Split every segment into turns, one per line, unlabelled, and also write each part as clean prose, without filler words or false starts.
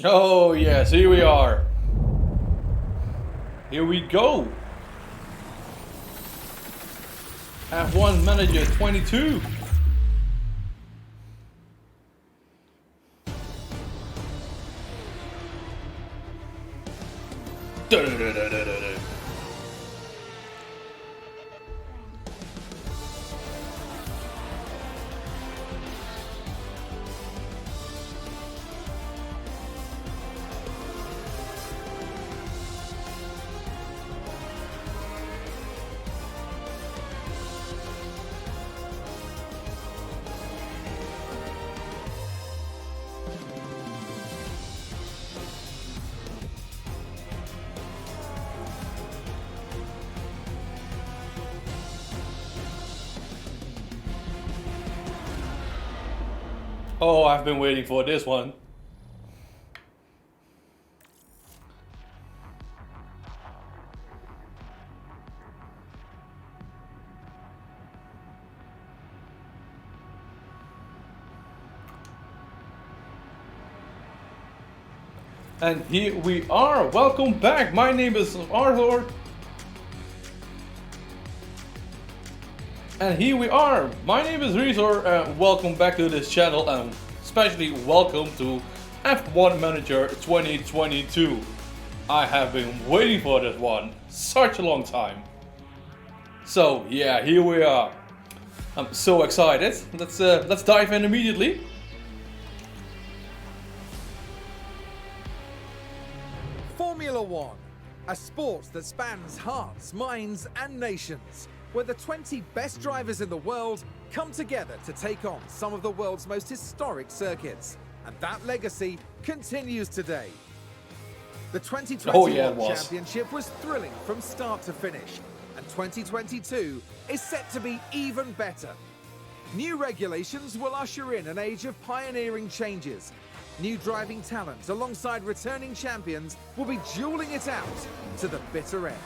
Oh yes, here we are. Here we go. F1 Manager 22. Oh, I've been waiting for this one. And here we are. Welcome back. My name is Arthur. And here we are. My name is Reezor. Welcome back to this channel, and especially welcome to F1 Manager 2022. I have been waiting for this one such a long time. So yeah, here we are. I'm so excited. Let's dive in immediately.
Formula One, a sport that spans hearts, minds and nations, where the 20 best drivers in the world come together to take on some of the world's most historic circuits. And that legacy continues today. The 2021 championship was thrilling from start to finish, and 2022 is set to be even better. New regulations will usher in an age of pioneering changes. New driving talent alongside returning champions will be dueling it out to the bitter end.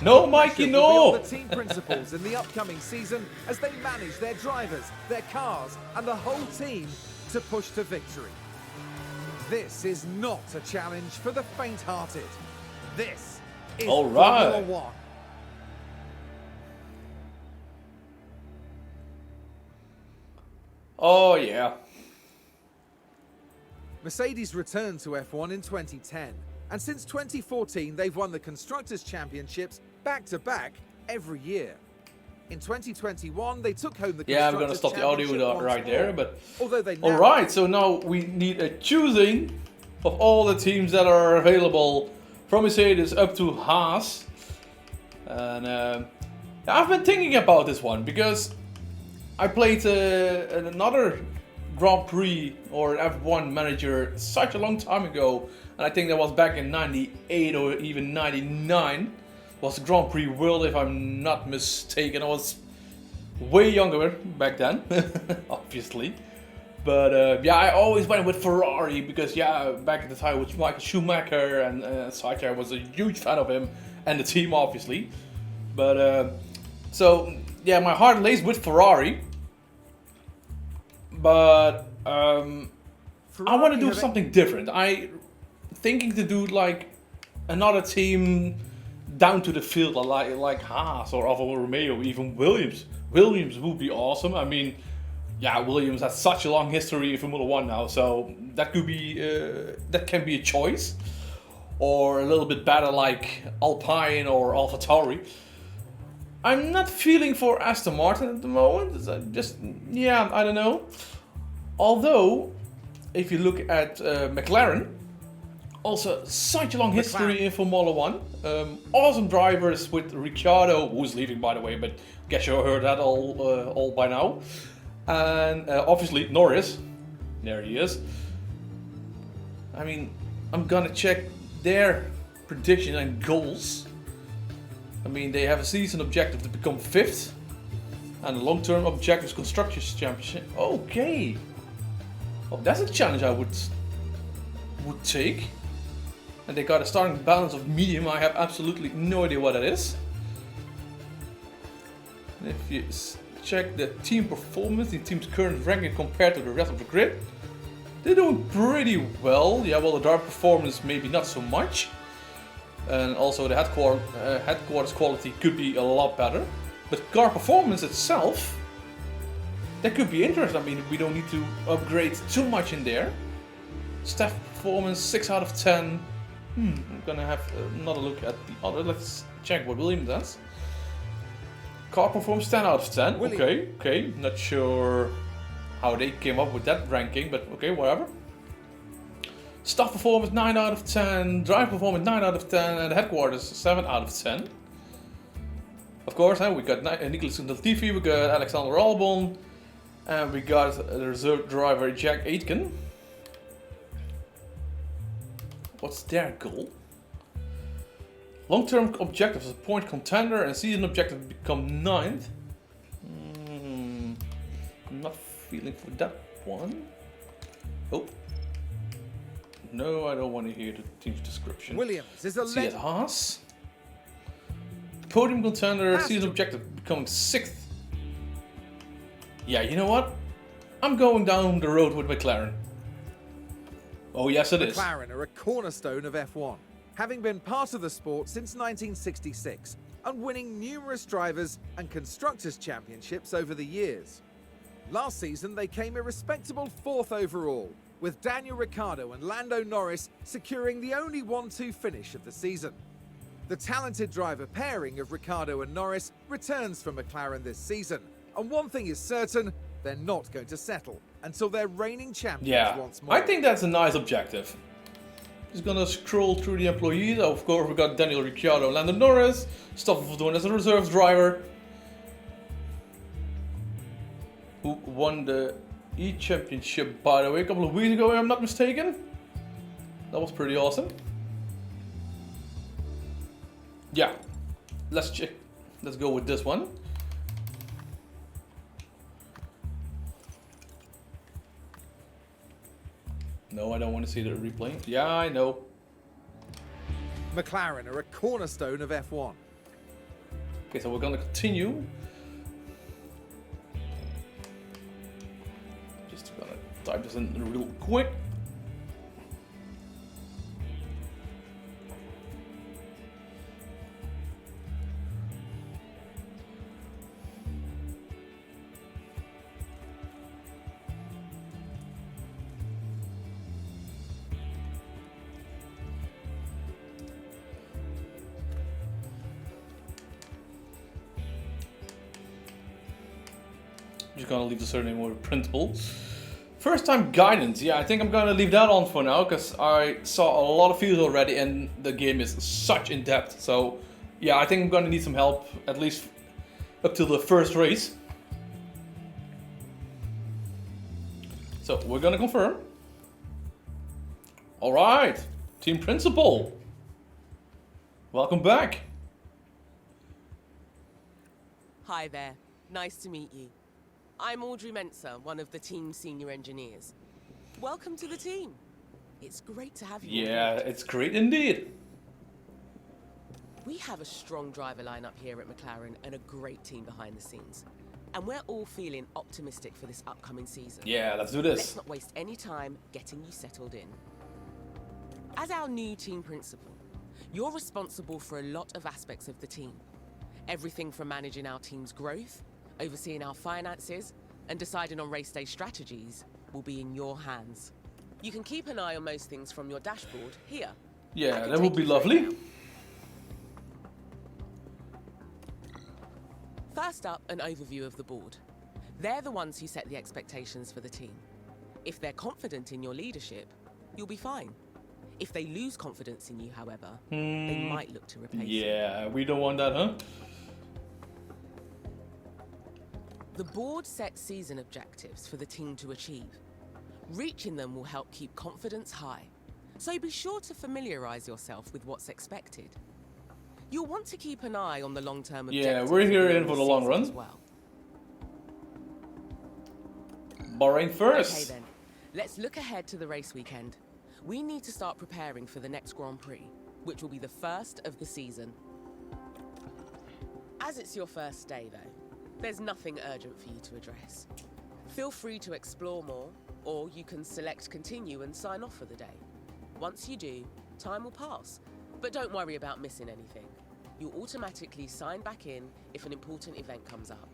No, Mikey, no!
The team principals in the upcoming season as they manage their drivers, their cars, and the whole team to push to victory. This is not a challenge for the faint-hearted. This is Formula One.
Oh yeah.
Mercedes returned to F1 in 2010, and since 2014 they've won the Constructors' Championships back-to-back every year. In 2021 they took home the
I'm gonna stop the audio right there, but alright, so now we need a choosing of all the teams that are available from Mercedes up to Haas. And I've been thinking about this one because I played another Grand Prix or F1 Manager such a long time ago, and I think that was back in 98 or even 99. Was Grand Prix World, if I'm not mistaken. I was way younger back then, obviously. But yeah, I always went with Ferrari because back at the time with Michael Schumacher and such, I was a huge fan of him and the team, obviously. But so yeah, my heart lays with Ferrari. But I want to do something different. I thinking to do like another team down to the field, like Haas or Alfa Romeo, even Williams. Williams would be awesome. I mean, yeah, Williams has such a long history in Formula One now, so that could be that can be a choice. Or a little bit better like Alpine or AlphaTauri. I'm not feeling for Aston Martin at the moment. I don't know. Although, if you look at McLaren, also such a long history in Formula One. Awesome drivers with Ricciardo, who's leaving by the way, but guess you heard that all by now. And obviously Norris, there he is. I mean, I'm gonna check their prediction and goals. I mean, they have a season objective to become 5th, and a long-term objective is Constructors' Championship. Okay, well, that's a challenge I would take. And they got a starting balance of medium. I have absolutely no idea what that is. And if you check the team performance, the team's current ranking compared to the rest of the grid, They're doing pretty well. Yeah, well, the drive performance maybe not so much. And also the headquarters quality could be a lot better. But car performance itself, that could be interesting. I mean, we don't need to upgrade too much in there. Staff performance 6 out of 10. I'm gonna have another look at the other. Let's check what William does. Car performance 10 out of 10.
William.
Okay. Not sure how they came up with that ranking, but okay, whatever. Staff performance 9 out of 10. Drive performance 9 out of 10. And the headquarters 7 out of 10. Of course, we got Nicholas Latifi, we got Alexander Albon, and we got the reserve driver Jack Aitken. What's their goal? Long-term objective is a point contender and season objective to become 9th. I'm not feeling for that one. Oh. No, I don't want to hear the team's description.
Williams is a
See at Haas. Podium contender, season objective becoming 6th. Yeah, you know what? I'm going down the road with McLaren. Oh yes it is.
McLaren are a cornerstone of F1, having been part of the sport since 1966 and winning numerous drivers and constructors championships over the years. Last season they came a respectable 4th overall, with Daniel Ricciardo and Lando Norris securing the only 1-2 finish of the season. The talented driver pairing of Ricciardo and Norris returns for McLaren this season, and one thing is certain, they're not going to settle until they're reigning champions once more.
I think that's a nice objective. Just gonna scroll through the employees. Of course, we got Daniel Ricciardo, Lando Norris, Stoffel doing as a reserve driver, who won the E-Championship, by the way, a couple of weeks ago, if I'm not mistaken. That was pretty awesome. Yeah, let's check. Let's go with this one. No, I don't want to see the replay. Yeah, I know.
McLaren are a cornerstone of F1.
Okay, so we're gonna continue. Just gonna type this in real quick. Just gonna leave the surname or printable. First time guidance, yeah, I think I'm gonna leave that on for now because I saw a lot of videos already and the game is such in depth. So yeah, I think I'm gonna need some help at least up till the first race. So we're gonna confirm. All right, team principal, welcome back.
Hi there, nice to meet you. I'm Audrey Menser, one of the team's senior engineers. Welcome to the team. It's great to have you.
Yeah, it's great indeed.
We have a strong driver lineup here at McLaren and a great team behind the scenes. And we're all feeling optimistic for this upcoming season.
Yeah, let's do this.
Let's not waste any time getting you settled in. As our new team principal, you're responsible for a lot of aspects of the team. Everything from managing our team's growth, overseeing our finances, and deciding on race day strategies will be in your hands. You can keep an eye on most things from your dashboard here.
Yeah, that would be lovely.
First up, an overview of the board. They're the ones who set the expectations for the team. If they're confident in your leadership, you'll be fine. If they lose confidence in you, however, they might look to replace you.
Yeah, we don't want that, huh?
The board sets season objectives for the team to achieve. Reaching them will help keep confidence high, so be sure to familiarize yourself with what's expected. You'll want to keep an eye on the long-term objectives.
Yeah, we're here in for the long run.
As well.
Bahrain first.
Okay then, let's look ahead to the race weekend. We need to start preparing for the next Grand Prix, which will be the first of the season. As it's your first day though, there's nothing urgent for you to address. Feel free to explore more or you can select continue and sign off for the day. Once you do, time will pass. But don't worry about missing anything. You'll automatically sign back in if an important event comes up.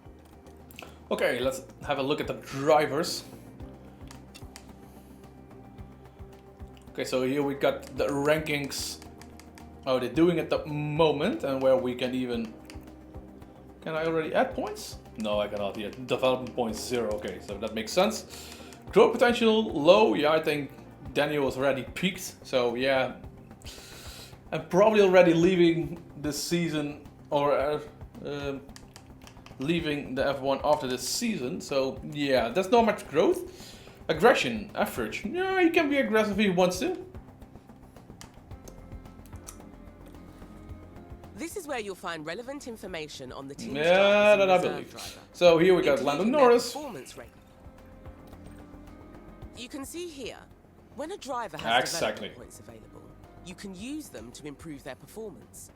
Okay, let's have a look at the drivers. Okay, so here we got the rankings, how they're doing at the moment, and where we can even... Can I already add points? No, I cannot yet. Development points 0, okay, so that makes sense. Growth potential low, yeah, I think Daniel was already peaked, so yeah. I'm probably already leaving this season, or leaving the F1 after this season, so yeah, there's not much growth. Aggression, average, yeah, he can be aggressive if he wants to.
This is where you'll find relevant information on the team's
Yeah,
drivers
that
and
I
reserve
believe.
driver,
So here we got
including
Lando
their
Norris.
performance rate. You can see here, when a driver has development points available, you can use them to improve their performance.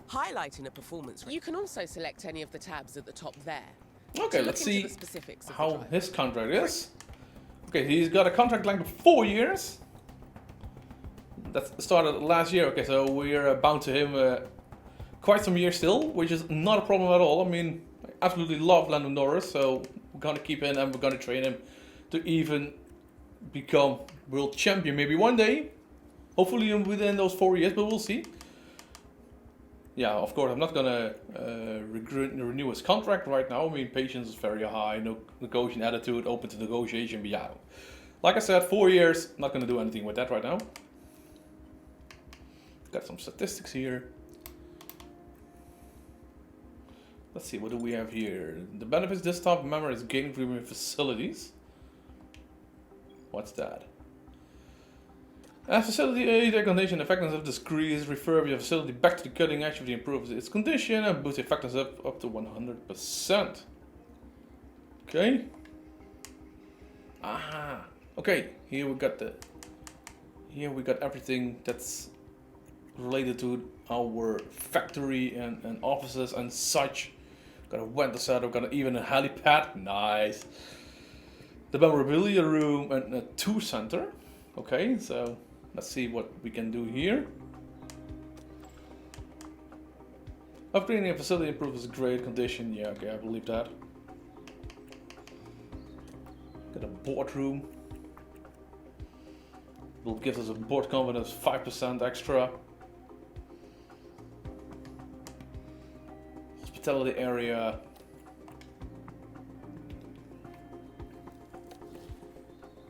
Highlighting a performance rate. You can also select any of the tabs at the top there.
Okay, let's see
the specifics of
how
the driver.
his contract is. Okay, he's got a contract length of 4 years. That started last year. Okay, so we're bound to him quite some years still, which is not a problem at all. I mean, I absolutely love Lando Norris, so we're gonna keep him and we're gonna train him to even become world champion maybe one day. Hopefully within those 4 years, but we'll see. Yeah, of course, I'm not gonna renew his contract right now. I mean, patience is very high, no negotiation attitude, open to negotiation, but yeah. Like I said, 4 years, not gonna do anything with that right now. Got some statistics here. Let's see, what do we have here? The benefits this type of memory is gaining premium facilities. What's that? As facility condition effectiveness of decrease, refurbish your facility back to the cutting edge of the improves its condition and boost effectiveness up to 100%. Okay. Aha. Okay, here we got everything that's related to our factory and offices and such. Got a vendor setup, got even a helipad, nice. The memorabilia room and a tour center. Okay, so let's see what we can do here. Upgrading a facility improves great condition. Yeah, okay, I believe that. Got a boardroom. Will give us a board confidence 5% extra. Hospitality area.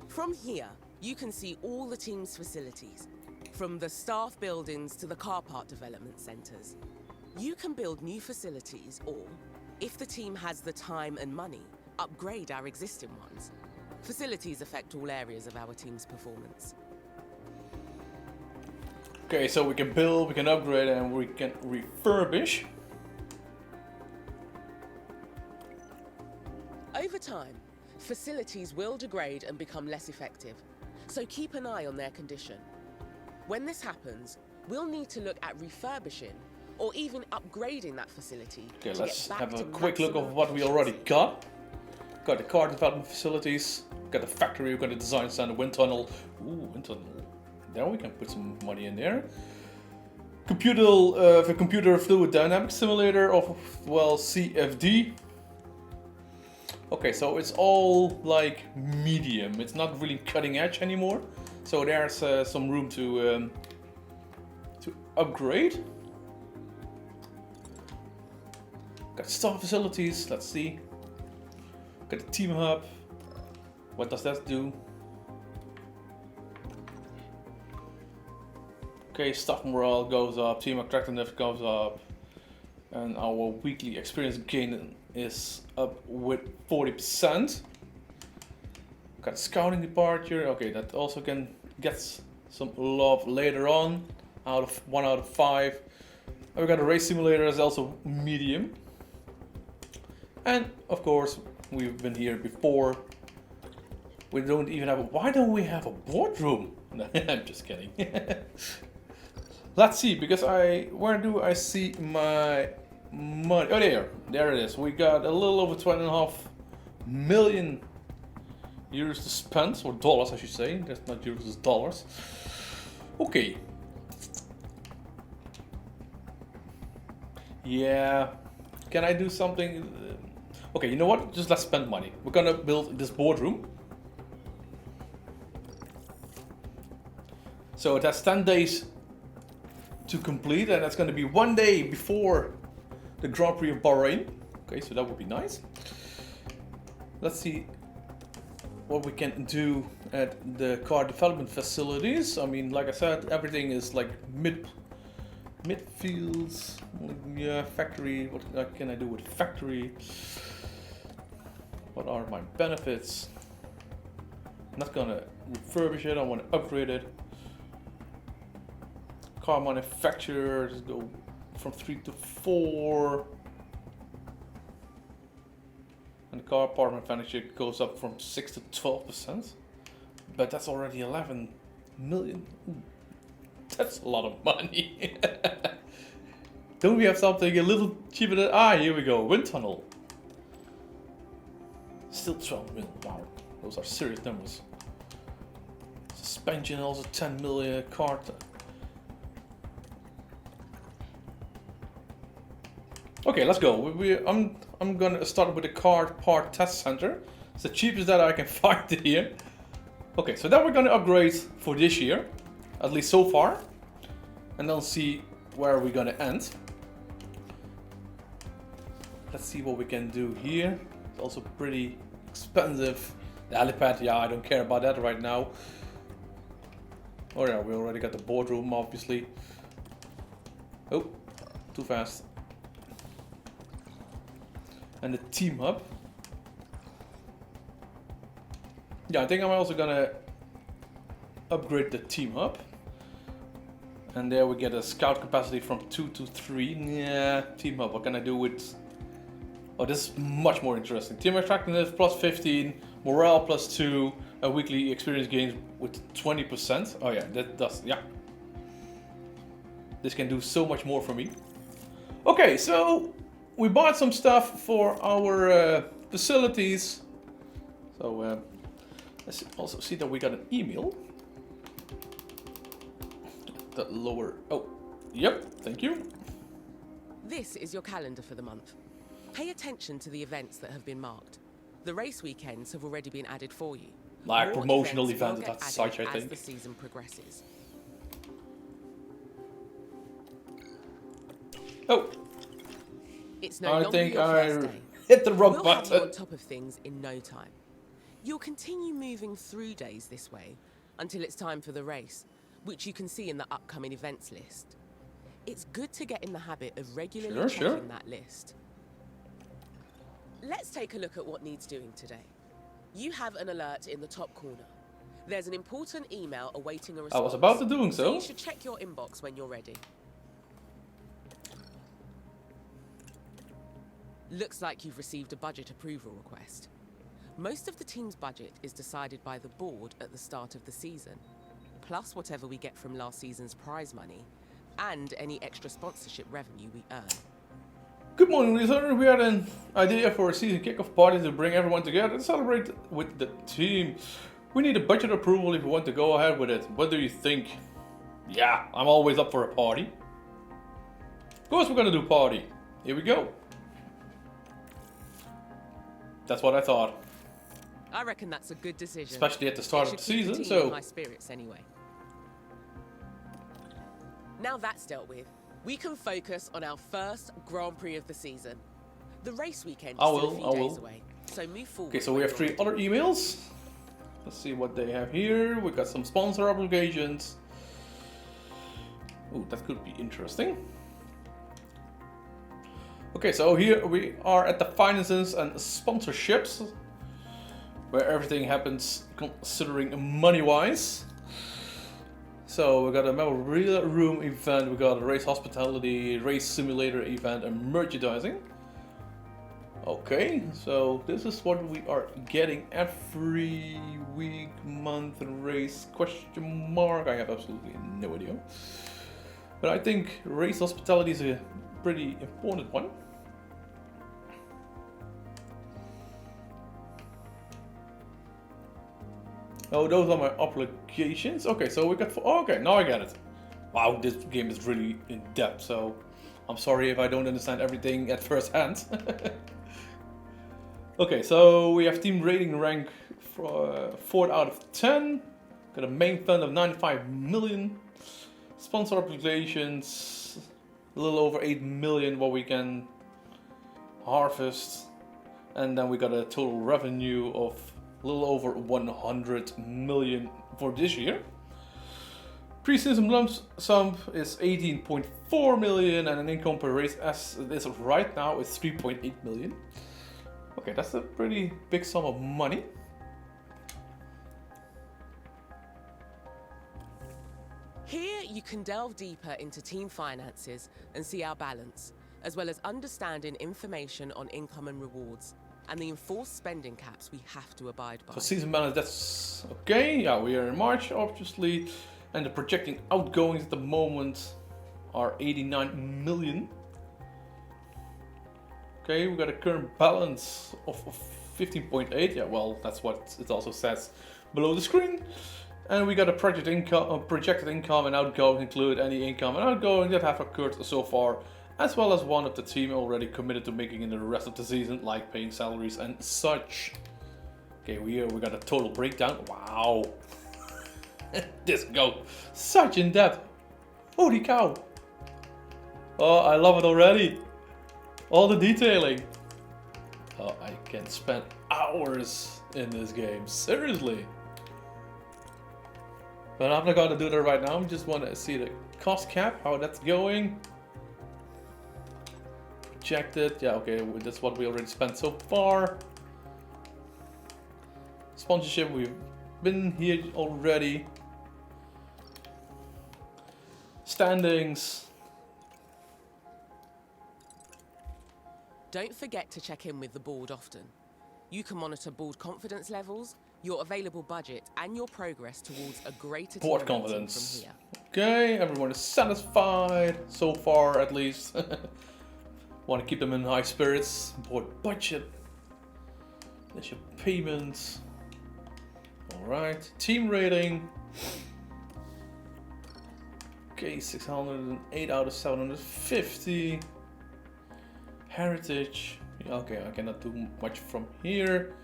From here, you can see all the team's facilities, from the staff buildings to the car park development centres. You can build new facilities or, if the team has the time and money, upgrade our existing ones. Facilities affect all areas of our team's performance.
Okay, so we can build, we can upgrade, and we can refurbish.
Over time, facilities will degrade and become less effective, so keep an eye on their condition. When this happens, we'll need to look at refurbishing or even upgrading that facility.
Okay,
to
let's
get back
have a
to
quick look of
maximum
what we already
efficiency.
got. Got the car development facilities, got the factory, we've got the design center, wind tunnel. Ooh, wind tunnel. There we can put some money in there. Computer fluid dynamics simulator of, well, CFD. Okay, so it's all like medium. It's not really cutting edge anymore. So there's some room to upgrade. Got staff facilities. Let's see. Got the team hub. What does that do? Okay, staff morale goes up. Team attractiveness goes up, and our weekly experience gain is up with 40%. Got a scouting departure. Okay, that also can get some love later on. 1 out of 5. And we got a race simulator as also medium. And of course, we've been here before. We don't even have why don't we have a boardroom? I'm just kidding. Let's see, because where do I see my money? Oh, there it is. We got a little over 2.5 million Euros to spend, or dollars I should say. That's not euros, it's dollars. Okay. Yeah. Can I do something? Okay, you know what? Just let's spend money. We're gonna build this boardroom. So it has 10 days to complete, and that's gonna be 1 day before the Grand Prix of Bahrain. Okay, so that would be nice. Let's see what we can do at the car development facilities. I mean, like I said, everything is like midfields. Yeah, factory. What can I do with factory? What are my benefits? I'm not gonna refurbish it. I want to upgrade it. Car manufacturer, just go from 3 to 4. And the car part manufacturer goes up from 6 to 12%. But that's already 11 million. Ooh, that's a lot of money. Don't we have something a little cheaper than... Ah, here we go. Wind tunnel. Still 12 million. Wow, those are serious numbers. Suspension also 10 million. Car... Okay, let's go. I'm gonna start with the car part test center. It's the cheapest that I can find here. Okay, so then we're gonna upgrade for this year, at least so far, and then see where we're gonna end. Let's see what we can do here. It's also pretty expensive. The helipad, yeah, I don't care about that right now. Oh yeah, we already got the boardroom, obviously. Oh, too fast. And the team hub. Yeah, I think I'm also gonna upgrade the team hub. And there we get a scout capacity from 2 to 3. Yeah, team hub, what can I do with... Oh, this is much more interesting. Team attractiveness plus 15, morale plus 2, a weekly experience gains with 20%. Oh yeah, that does, yeah. This can do so much more for me. Okay, so we bought some stuff for our facilities. So let's also see that we got an email. The lower, oh, yep, thank you.
This is your calendar for the month. Pay attention to the events that have been marked. The race weekends have already been added for you.
Like
More
promotional
events
event,
will
that's
get added
such, I think.
as the season progresses.
Oh,
It's no
I
longer
think
your
I
first day.
hit the wrong
We'll have you on
button.
top of things in no time. You'll continue moving through days this way until it's time for the race, which you can see in the upcoming events list. It's good to get in the habit of regularly checking that list. Let's take a look at what needs doing today. You have an alert in the top corner. There's an important email awaiting a response.
I was about to doing so.
You should check your inbox when you're ready. Looks like you've received a budget approval request. Most of the team's budget is decided by the board at the start of the season, plus whatever we get from last season's prize money, and any extra sponsorship revenue we earn.
Good morning, Reezor. We had an idea for a season kickoff party to bring everyone together and celebrate with the team. We need a budget approval if we want to go ahead with it. What do you think? Yeah, I'm always up for a party. Of course we're gonna do party. Here we go. That's what I thought.
I reckon that's a good decision.
Especially at the start of the season, so...
in high spirits anyway. Now that's dealt with, we can focus on our first Grand Prix of the season. The race weekend is still a few days away, so move forward.
Okay, so we have 3 other emails. Let's see what they have here. We got some sponsor obligations. Ooh, that could be interesting. Okay, so here we are at the finances and sponsorships, where everything happens considering money-wise. So we got a memorabilia room event, we got a race hospitality, race simulator event, and merchandising. Okay, so this is what we are getting every week, month, race, question mark. I have absolutely no idea. But I think race hospitality is a pretty important one. Oh, those are my applications. Okay, so we got. Okay, now I get it. Wow, this game is really in depth. So I'm sorry if I don't understand everything at first hand. Okay, so we have team rating rank for 4 out of 10. Got a main fund of 95 million. Sponsor obligations, a little over 8 million what we can harvest. And then we got a total revenue of a little over 100 million for this year. Pre-season lump sum is 18.4 million and an income per race as it is right now is 3.8 million. Okay, that's a pretty big sum of money.
Here you can delve deeper into team finances and see our balance, as well as understanding information on income and rewards, and the enforced spending caps we have to abide by.
So season balance, that's okay. Yeah, we are in March, obviously. And the projecting outgoings at the moment are 89 million. Okay, we got a current balance of 15.8. Yeah, well, that's what it also says below the screen. And we got a projected income and outgoing include any income and outgoing that have occurred so far, as well as one of the team already committed to making in the rest of the season, like paying salaries and such. Okay, we got a total breakdown. Wow. This go such in depth. Holy cow. Oh, I love it already. All the detailing. Oh, I can spend hours in this game. Seriously. But I'm not gonna do that right now. I just want to see the cost cap, how that's going. Projected. Yeah, okay, that's what we already spent so far. Sponsorship, we've been here already. Standings.
Don't forget to check in with the board often. You can monitor board confidence levels, your available budget, and your progress towards a greater
Board
team rating
confidence.
from here.
Okay, everyone is satisfied so far, at least. Want to keep them in high spirits. Board budget. There's your payments. Alright, team rating. Okay, 608 out of 750. Heritage. Yeah, okay, I cannot do much from here.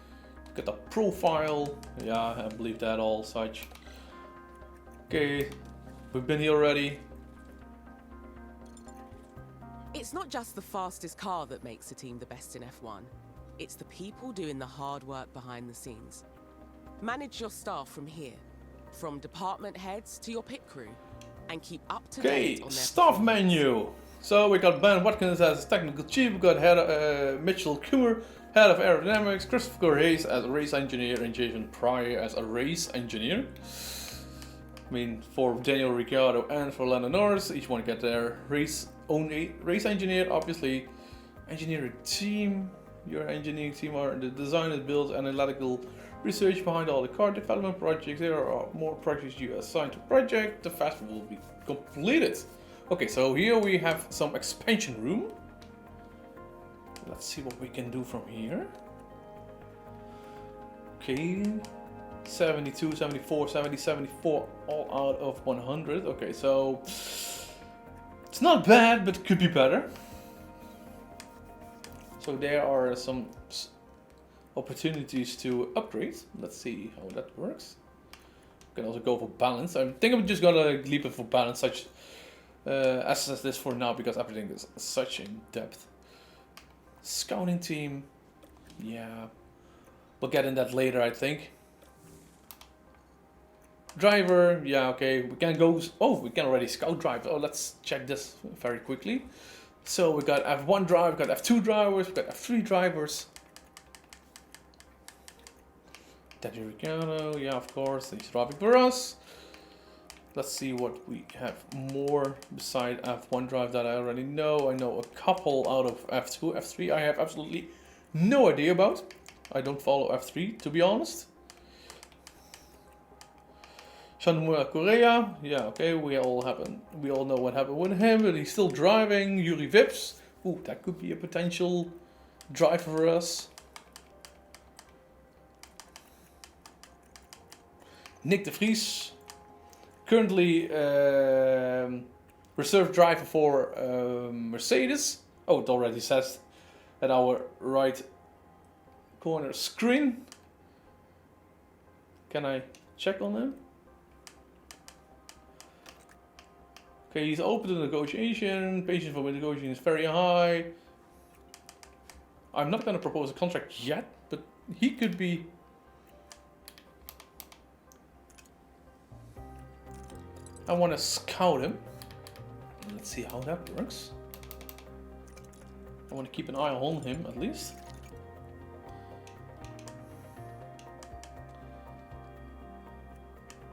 Got a profile. Yeah, I believe that all such. Okay, we've been here already.
It's not just the fastest car that makes a team the best in F1. It's the people doing the hard work behind the scenes. Manage your staff from here, from department heads to your pit crew, and keep up to date on their
staff
performance.
menu. So we got Ben Watkins as technical chief, we got Mitchell Kummer, head of aerodynamics, Christopher Hayes as a race engineer, and Jason Pryor as a race engineer. I mean, for Daniel Ricciardo and for Lando Norris, each one get their own race engineer, obviously. Engineering team, your engineering team are the designers, builds, and analytical research behind all the car development projects. There are more projects you assign to project, the faster will be completed. Okay, so here we have some expansion room. Let's see what we can do from here. Okay, 72, 74, 70, 74, all out of 100. Okay, so it's not bad, but it could be better. So there are some opportunities to upgrade. Let's see how that works. We can also go for balance. I think I'm just gonna leave it for balance, such as this for now, because everything is such in depth. Scouting team, yeah, we'll get in that later, I think. Driver, yeah, okay, we can go. Oh, we can already scout drive. Oh, let's check this very quickly. So we got F1 driver, we got F2 drivers, we got F3 drivers. Daniel Ricciardo, yeah, of course, he's driving for us. Let's see what we have more beside F1 drive that I already know. I know a couple out of F2, F3 I have absolutely no idea about. I don't follow F3, to be honest. Shanmue Korea, yeah, okay, we all know what happened with him, but he's still driving. Yuri Vips, ooh, that could be a potential driver for us. Nick de Vries. Currently reserve driver for Mercedes. Oh, it already says at our right corner screen. Can I check on him? Okay, he's open to negotiation. Patience for negotiation is very high. I'm not going to propose a contract yet, but he could be. I want to scout him. Let's see how that works. I want to keep an eye on him at least.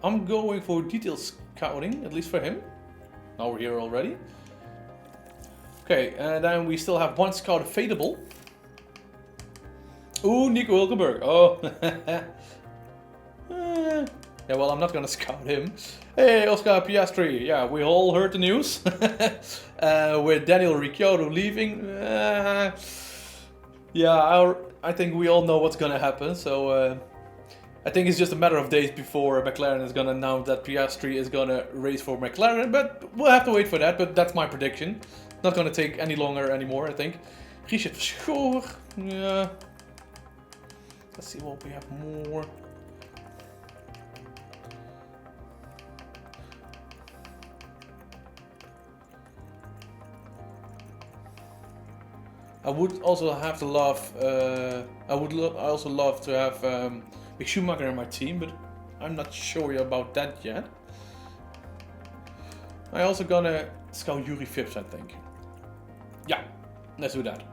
I'm going for detailed scouting, at least for him. Now we're here already. Okay, and then we still have one scout available. Ooh, Nico Hulkenberg. Oh. Yeah, well, I'm not gonna scout him. Hey, Oscar Piastri. Yeah, we all heard the news. With Daniel Ricciardo leaving. Yeah, I think we all know what's gonna happen. So I think it's just a matter of days before McLaren is gonna announce that Piastri is gonna race for McLaren. But we'll have to wait for that. But that's my prediction. Not gonna take any longer anymore, I think. Richard Verschoor. Yeah. Let's see what we have more. I would also have to love. I also love to have Mick Schumacher in my team, but I'm not sure about that yet. I also gonna scout Yuri Phipps, I think. Yeah, let's do that.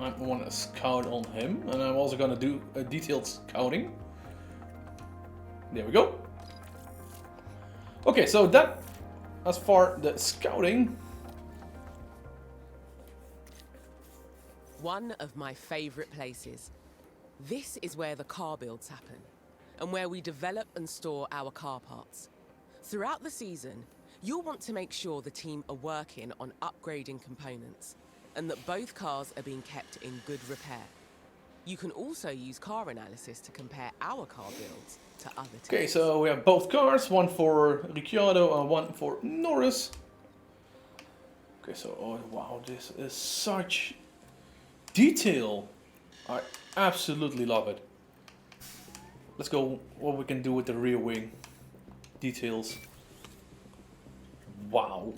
I want to scout on him, and I'm also gonna do a detailed scouting. There we go. Okay, so that as far the scouting.
One of my favorite places. This is where the car builds happen, and where we develop and store our car parts. Throughout the season, you'll want to make sure the team are working on upgrading components, and that both cars are being kept in good repair. You can also use car analysis to compare our car builds to other teams.
Okay, so we have both cars, one for Ricciardo and one for Norris. Okay, so oh wow, this is such detail. I absolutely love it. Let's go what we can do with the rear wing details. Wow.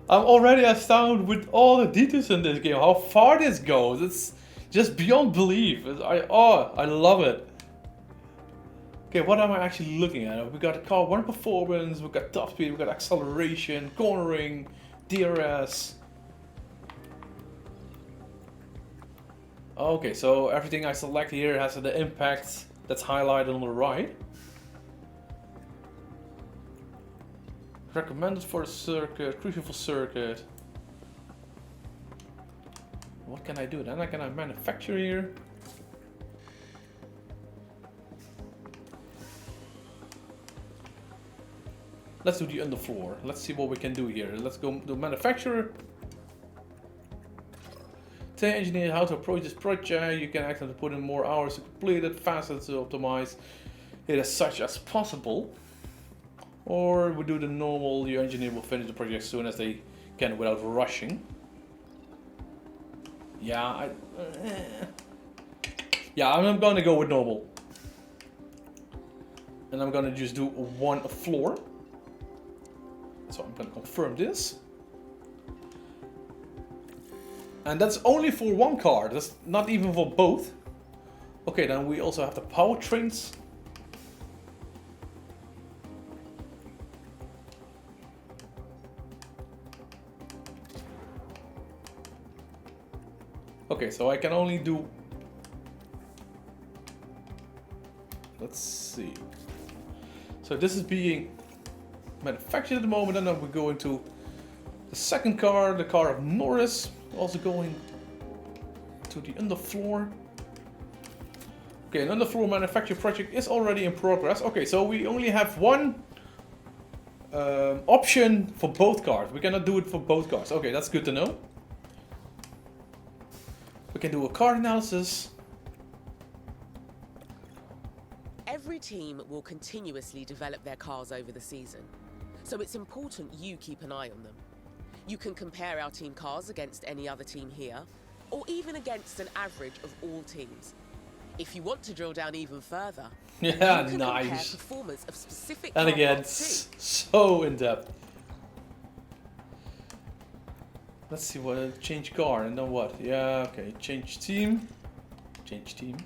I'm already astounded with all the details in this game. How far this goes. It's just beyond belief. I love it. Okay, what am I actually looking at? We got car 1 performance, we got top speed, we got acceleration, cornering, DRS. Okay, so everything I select here has the impact that's highlighted on the right. Recommended for a circuit, crucial for circuit. What can I do? Then I can manufacture here. Let's do the underfloor. Let's see what we can do here. Let's go do manufacturer. Tell engineer how to approach this project. You can actually put in more hours to complete it, faster to optimize it as such as possible. Or we do the normal, your engineer will finish the project as soon as they can without rushing. Yeah, I'm gonna go with normal. And I'm gonna just do one floor. So I'm gonna confirm this. And that's only for one car, that's not even for both. Okay, then we also have the powertrains. Okay, so I can only do. Let's see. So this is being manufactured at the moment, and then we go into the second car, the car of Norris, also going to the underfloor. Okay, an underfloor manufacture project is already in progress. Okay, so we only have one option for both cars. We cannot do it for both cars. Okay, that's good to know. We can do a car analysis.
Every team will continuously develop their cars over the season, so it's important you keep an eye on them. You can compare our team cars against any other team here, or even against an average of all teams. If you want to drill down even further,
Yeah,
you can compare
nice.
performance of specific
And
car
again,
parts too.
so in depth. Let's see what change car and then what? Yeah, okay, change team. Change team.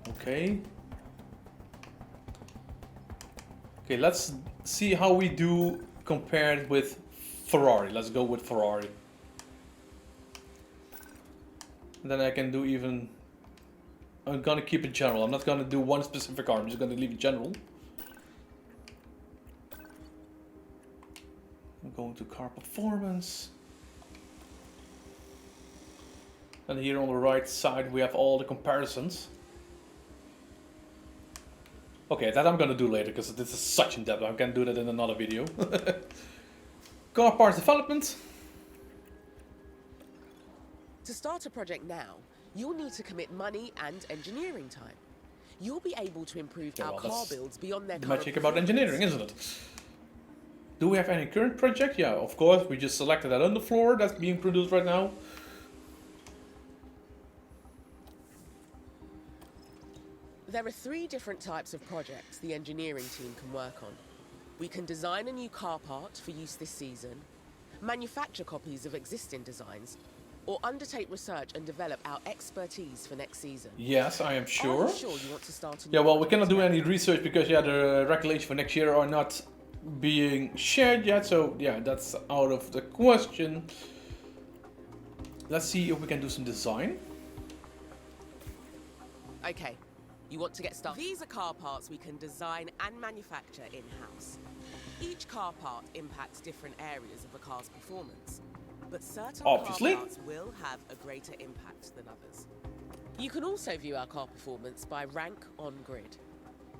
Okay. Okay, let's see how we do compared with Ferrari. Let's go with Ferrari. And then I can do even... I'm gonna keep it general. I'm not gonna do one specific car. I'm just gonna leave it general. I'm going to car performance. And here on the right side we have all the comparisons. Okay, that I'm gonna do later because this is such in depth. I can do that in another video. Car parts development.
To start a project now, you'll need to commit money and engineering time. You'll be able to improve
Yeah,
our
well,
car
that's
builds beyond their
The
current
magic about
performance.
engineering, isn't it? Do we have any current project? Yeah, of course. We just selected that underfloor that's being produced right now.
There are 3 different types of projects the engineering team can work on. We can design a new car part for use this season, manufacture copies of existing designs, or undertake research and develop our expertise for next season.
Yes, I am
Are
sure.
you sure you want to start a new
Yeah, well, we
project
cannot do
today?
any research because yeah, the regulations for next year are not being shared yet. So yeah, that's out of the question. Let's see if we can do some design.
Okay, you want to get started. These are car parts we can design and manufacture in-house. Each car part impacts different areas of a car's performance, but certain
Obviously.
car parts will have a greater impact than others. You can also view our car performance by rank on grid.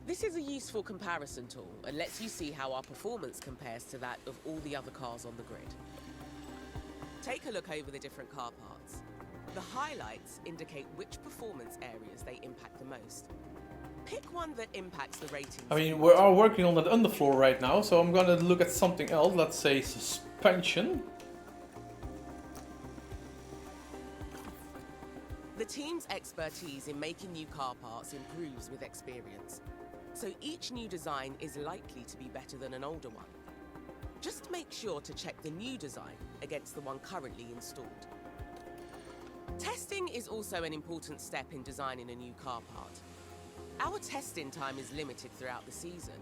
This is a useful comparison tool and lets you see how our performance compares to that of all the other cars on the grid. Take a look over the different car parts. The highlights indicate which performance areas they impact the most. Pick one that impacts the ratings.
I mean, we are working on that underfloor right now, so I'm gonna look at something else. Let's say suspension.
The team's expertise in making new car parts improves with experience, so each new design is likely to be better than an older one. Just make sure to check the new design against the one currently installed. Testing is also an important step in designing a new car part. Our testing time is limited throughout the season,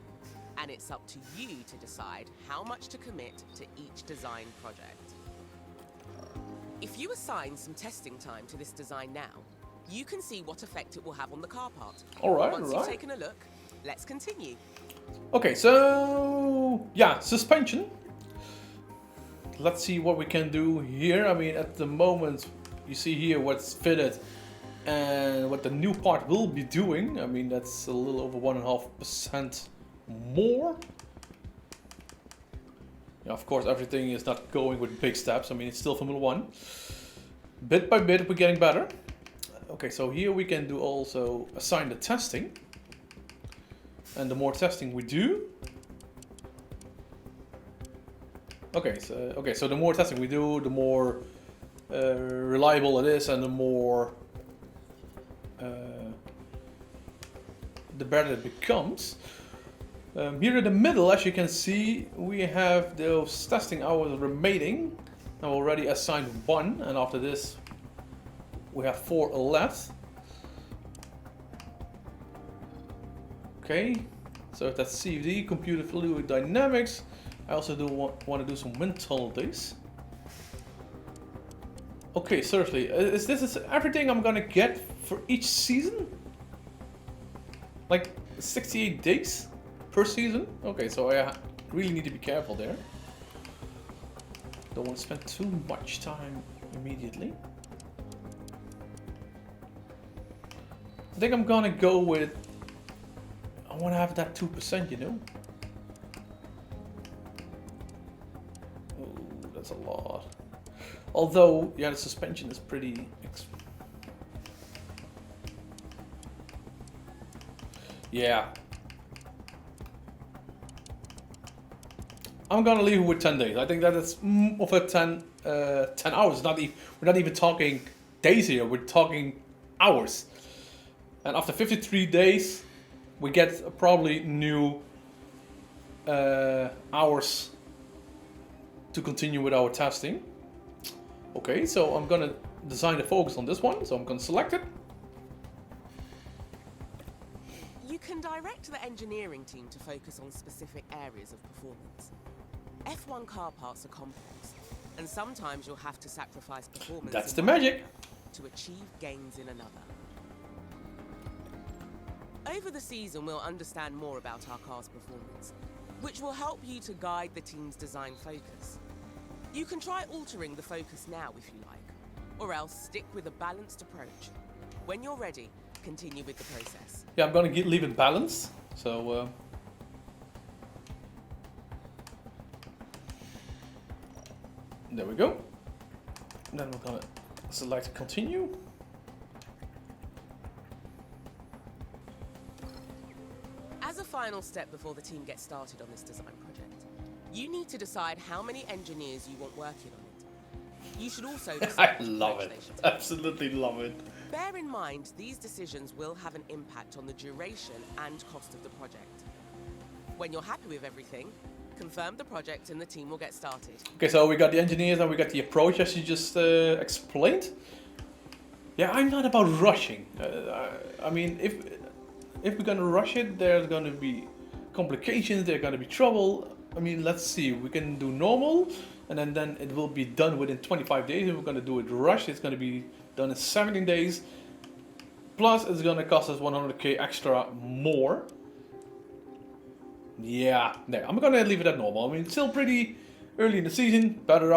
and it's up to you to decide how much to commit to each design project. If you assign some testing time to this design now, you can see what effect it will have on the car part.
Alright,
Once
alright.
you've taken a look, let's continue.
Okay, so yeah, suspension. Let's see what we can do here. I mean, at the moment, you see here what's fitted and what the new part will be doing. I mean, that's a little over 1.5% more. Yeah, of course, everything is not going with big steps. I mean, it's still Formula 1. Bit by bit, we're getting better. Okay, so here we can do also assign the testing. And the more testing we do, so the more testing we do, the more reliable it is, and the more the better it becomes. Here in the middle, as you can see, we have those testing hours remaining. I already assigned 1, and after this, we have 4 left. Okay, so that's CFD, computer fluid dynamics. I also do want to do some wind tunnel days. Okay, seriously, is everything I'm gonna get for each season? Like 68 days per season? Okay, so I really need to be careful there. Don't want to spend too much time immediately. I think I'm gonna go with, I want to have that 2%, you know? Oh, that's a lot. Although, yeah, the suspension is pretty... Yeah. I'm gonna leave it with 10 days. I think that is of a 10 hours. We're not even talking days here. We're talking hours. And after 53 days, we get probably new hours to continue with our testing. Okay, so I'm gonna design the focus on this one. So I'm gonna select it.
You can direct the engineering team to focus on specific areas of performance. F1 car parts are complex, and sometimes you'll have to sacrifice performance.
That's
in
the
one
magic.
area to achieve gains in another. Over the season, we'll understand more about our car's performance, which will help you to guide the team's design focus. You can try altering the focus now if you like, or else stick with a balanced approach. When you're ready, continue with the process.
Yeah, I'm gonna leave it balanced. So there we go. Then we're gonna select continue.
As a final step before the team gets started on this design project, you need to decide how many engineers you want working on it. You should also decide
I love it. Absolutely love it.
Bear in mind, these decisions will have an impact on the duration and cost of the project. When you're happy with everything, confirm the project and the team will get started.
Okay, so we got the engineers and we got the approach as you just explained. Yeah, I'm not about rushing. I mean, if we're gonna rush it, there's gonna be complications, there's gonna be trouble. I mean, let's see, we can do normal, and then it will be done within 25 days. If we're gonna do it rush, it's gonna be done in 17 days. Plus, it's gonna cost us 100k extra more. Yeah, no, I'm gonna leave it at normal. I mean, it's still pretty early in the season. Better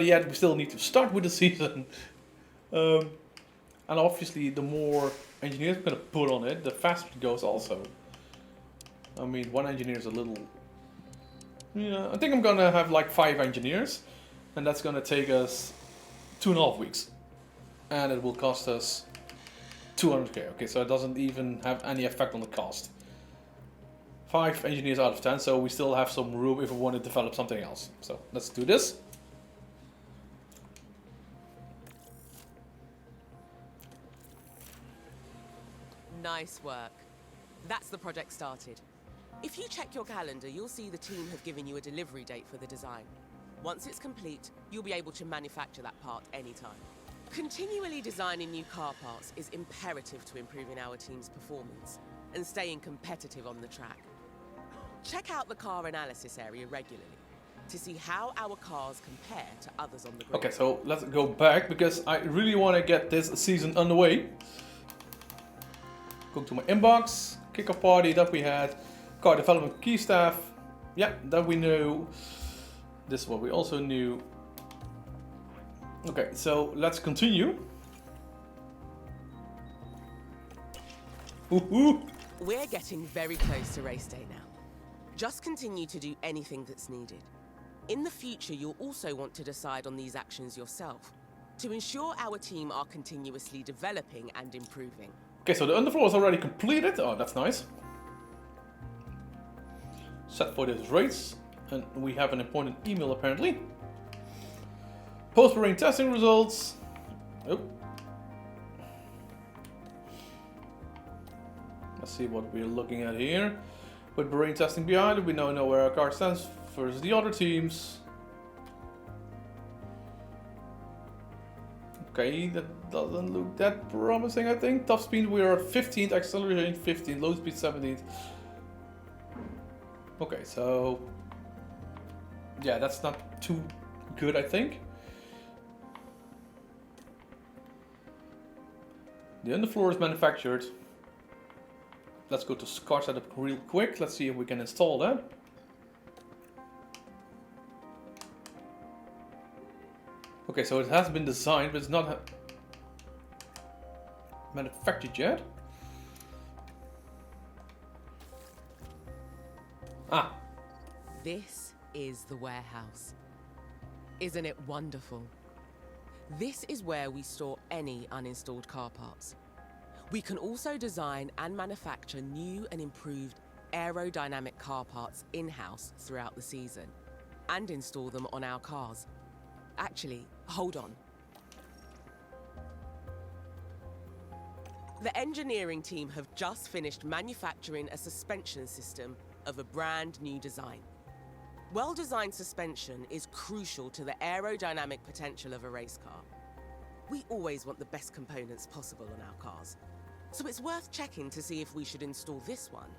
yet, we still need to start with the season. And obviously, the more engineers we're gonna put on it, the faster it goes also. I mean, one engineer is a little... Yeah, I think I'm gonna have like 5 engineers, and that's gonna take us 2.5 weeks. And it will cost us 200k. Okay, so it doesn't even have any effect on the cost. 5 engineers out of 10, so we still have some room if we want to develop something else. So let's do this.
Nice work. That's the project started. If you check your calendar, you'll see the team have given you a delivery date for the design. Once it's complete, you'll be able to manufacture that part anytime. Continually designing new car parts is imperative to improving our team's performance and staying competitive on the track. Check out the car analysis area regularly to see how our cars compare to others on the grid.
Okay, so let's go back because I really want to get this season underway. Go to my inbox, kickoff party that we had, car development key staff. Yeah, that we knew. This is what we also knew. Okay, so let's continue. Woohoo!
We're getting very close to race day now. Just continue to do anything that's needed. In the future, you'll also want to decide on these actions yourself to ensure our team are continuously developing and improving.
Okay, so the underfloor is already completed. Oh, that's nice. Set for this race. And we have an important email apparently. Post-marine testing results. Oh. Let's see what we're looking at here. With marine testing behind it, we now know where our car stands versus the other teams. Okay, that doesn't look that promising, I think. Top speed, we are at 15th, acceleration 15th, low speed 17th. Okay, so... yeah, that's not too good, I think. The underfloor is manufactured. Let's go to car setup real quick. Let's see if we can install that. Okay, so it has been designed, but it's not manufactured yet. Ah.
This is the warehouse. Isn't it wonderful? This is where we store any uninstalled car parts. We can also design and manufacture new and improved aerodynamic car parts in-house throughout the season and install them on our cars. Actually, hold on. The engineering team have just finished manufacturing a suspension system of a brand new design. Well-designed suspension is crucial to the aerodynamic potential of a race car. We always want the best components possible on our cars, so it's worth checking to see if we should install this one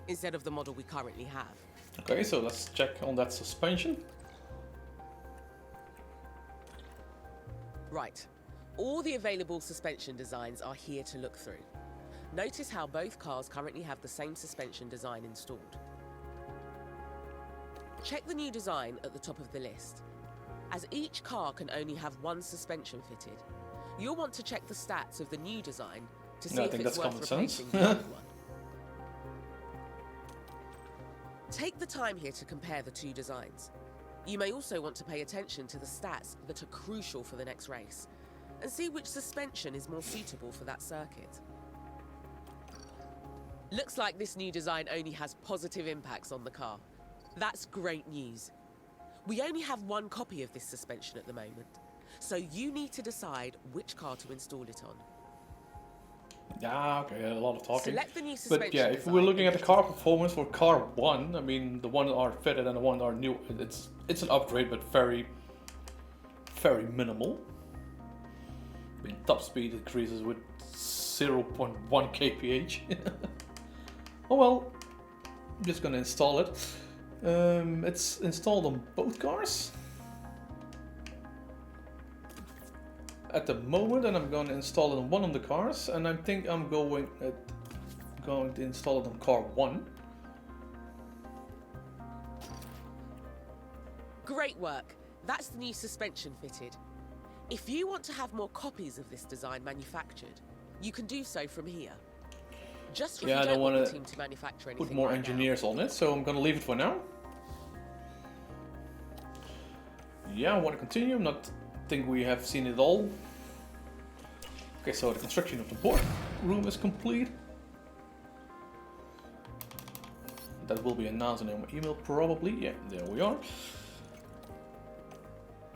instead of the model we currently have.
Okay, so let's check on that suspension.
Right. All the available suspension designs are here to look through. Notice how both cars currently have the same suspension design installed. Check the new design at the top of the list. As each car can only have one suspension fitted, you'll want to check the stats of the new design to see if it's worth replacing the old one. Take the time here to compare the two designs. You may also want to pay attention to the stats that are crucial for the next race, and see which suspension is more suitable for that circuit. Looks like this new design only has positive impacts on the car. That's great news. We only have one copy of this suspension at the moment, so you need to decide which car to install it on.
Yeah, okay, a lot of talking.
Select the new suspension
But yeah, if we're looking at the car performance for car 1, I mean, the ones are fitted and the ones are new, it's an upgrade, but very minimal. I mean, top speed increases with 0.1 kph. Oh well, I'm just gonna install it. It's installed on both cars at the moment, and I'm going to install it on one of the cars, and I think I'm going to install it on car 1.
Great work. That's the new suspension fitted. If you want to have more copies of this design manufactured, you can do so from here. Just if you don't want the team to manufacture anything
put more
right
engineers
now.
on it, so I'm going to leave it for now. Yeah, I want to continue. I not think we have seen it all. Okay, so the construction of the board room is complete. That will be announced in my email probably. Yeah, there we are.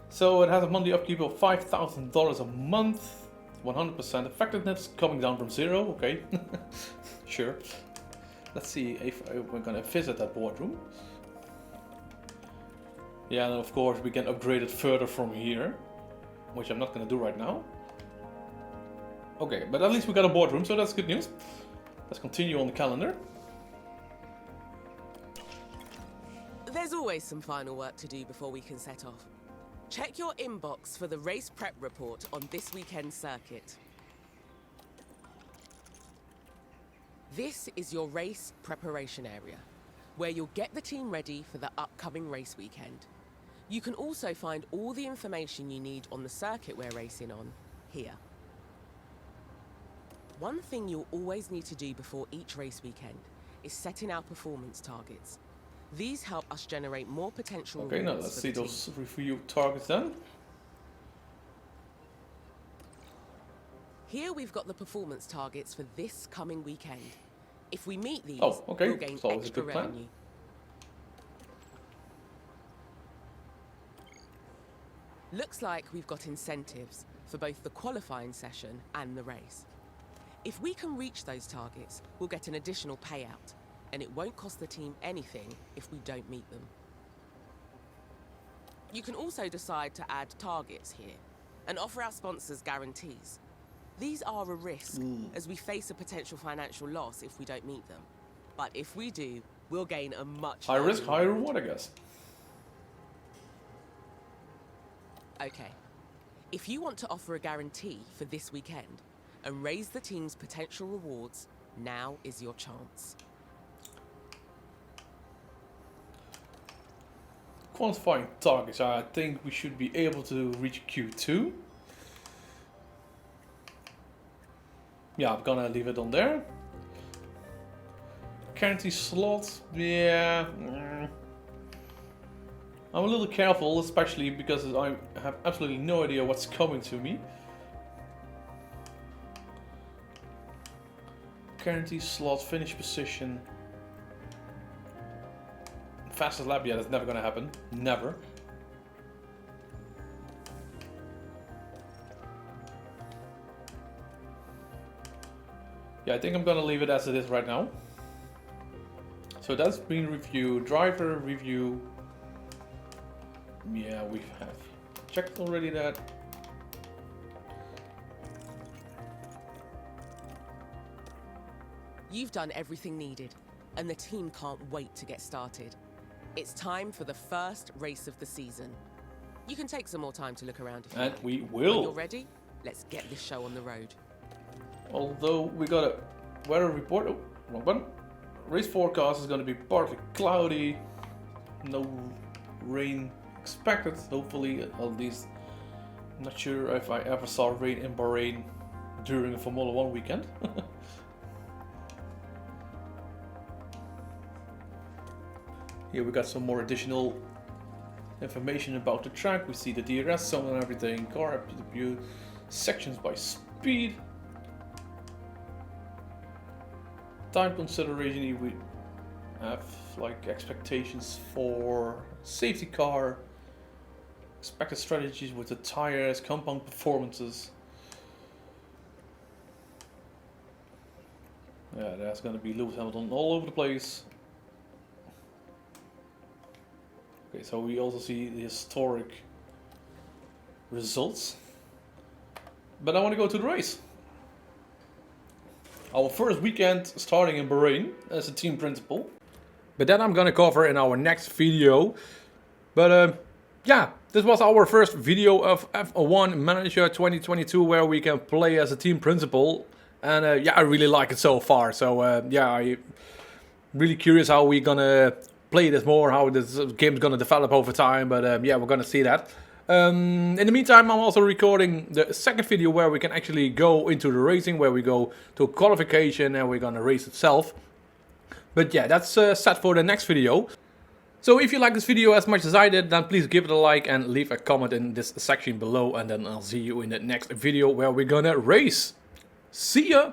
So it has a monthly upkeep of $5,000 a month. 100% effectiveness coming down from 0. Okay, sure. Let's see if we're gonna visit that boardroom. Yeah, and of course we can upgrade it further from here, which I'm not gonna do right now. Okay, but at least we got a boardroom, so that's good news. Let's continue on the calendar.
There's always some final work to do before we can set off. Check your inbox for the race prep report on this weekend's circuit. This is your race preparation area, where you'll get the team ready for the upcoming race weekend. You can also find all the information you need on the circuit we're racing on here. One thing you'll always need to do before each race weekend is setting our performance targets. These help us generate more potential rewards.
Okay, now let's see those review targets then.
Here we've got the performance targets for this coming weekend. If we meet these, we'll gain extra revenue. Looks like we've got incentives for both the qualifying session and the race. If we can reach those targets, we'll get an additional payout, and it won't cost the team anything if we don't meet them. You can also decide to add targets here and offer our sponsors guarantees. These are a risk as we face a potential financial loss if we don't meet them. But if we do, we'll gain a much
high risk, high reward, I guess.
Okay. If you want to offer a guarantee for this weekend and raise the team's potential rewards, now is your chance.
Qualifying targets, I think we should be able to reach Q2. Yeah, I'm gonna leave it on there. Guarantee slot, yeah. I'm a little careful, especially because I have absolutely no idea what's coming to me. Guarantee slot, finish position. Fastest lap, yeah, that's never gonna happen. Never. Yeah, I think I'm gonna leave it as it is right now. So that's been reviewed. Driver review. Yeah, we have checked already that.
You've done everything needed, and the team can't wait to get started. It's time for the first race of the season. You can take some more time to look around if you
And
like.
we
When
will.
you're ready, let's get this show on the road.
Although we got a weather report. Oh, wrong button. Race forecast is going to be partly cloudy. No rain expected. Hopefully, at least. I'm not sure if I ever saw rain in Bahrain during a Formula 1 weekend. Here we got some more additional information about the track. We see the DRS zone and everything, car attribute, sections by speed. Time consideration, we have like expectations for safety car, expected strategies with the tires, compound performances. Yeah, there's going to be Lewis Hamilton all over the place. Okay, so we also see the historic results. But I want to go to the race. Our first weekend starting in Bahrain as a team principal. But that I'm gonna cover in our next video. But yeah, this was our first video of F1 Manager 2022 where we can play as a team principal. And yeah, I really like it so far. So yeah, I'm really curious how we're gonna play this more, how this game's gonna develop over time. But yeah, we're gonna see that. In the meantime, I'm also recording the second video where we can actually go into the racing, where we go to qualification and we're gonna race itself. But yeah, that's set for the next video. So if you like this video as much as I did, then please give it a like and leave a comment in this section below. And then I'll see you in the next video where we're gonna race. See ya!